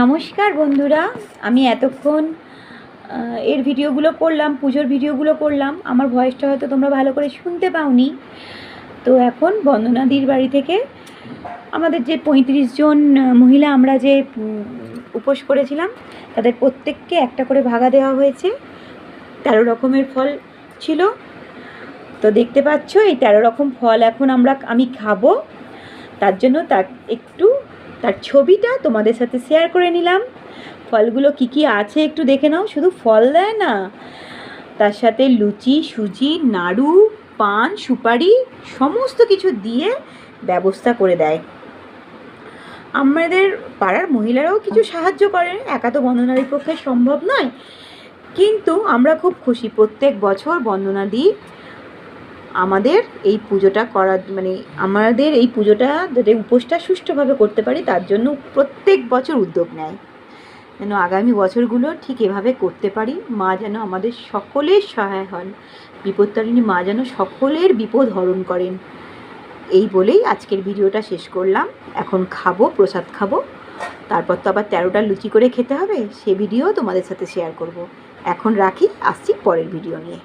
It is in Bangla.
নমস্কার বন্ধুরা, আমি এতক্ষণ এর ভিডিওগুলো করলাম, পুজোর ভিডিওগুলো করলাম। আমার ভয়েসটা হয়তো তোমরা ভালো করে শুনতে পাওনি। তো এখন বন্দনাদির বাড়ি থেকে আমাদের যে 35 জন মহিলা আমরা যে উপোস করেছিলাম, তাদের প্রত্যেককে একটা করে ভাগা দেওয়া হয়েছে। 13 রকমের ফল ছিল। তো দেখতে পাচ্ছ, এই 13 রকম ফল এখন আমি খাবো। তার জন্য তার ছবিটা তোমাদের সাথে শেয়ার করে নিলাম। ফলগুলো কি কি আছে একটু দেখে নাও। শুধু ফল দেয় না, তার সাথে লুচি, সুজি, নাড়ু, পান, সুপারি সমস্ত কিছু দিয়ে ব্যবস্থা করে দেয়। আমাদের পাড়ার মহিলারাও কিছু সাহায্য করে, একা তো বন্দনাদির পক্ষে সম্ভব নয়, কিন্তু আমরা খুব খুশি। প্রত্যেক বছর বন্দনাদি আমাদের এই পুজোটা আমাদের এই পুজোটা যাতে উপোসটা সুষ্ঠুভাবে করতে পারি, তার জন্য প্রত্যেক বছর উদ্যোগ নেয়, যেন আগামী বছরগুলো ঠিক এভাবে করতে পারি। মা যেন আমাদের সকলের সহায় হন, বিপত্তারিণী মা যেন সকলের বিপদ হরণ করেন। এই বলেই আজকের ভিডিওটা শেষ করলাম। এখন খাবো, প্রসাদ খাবো, তারপর তো আবার 13টা লুচি করে খেতে হবে, সে ভিডিও তোমাদের সাথে শেয়ার করব। এখন রাখি, আসছি পরের ভিডিও নিয়ে।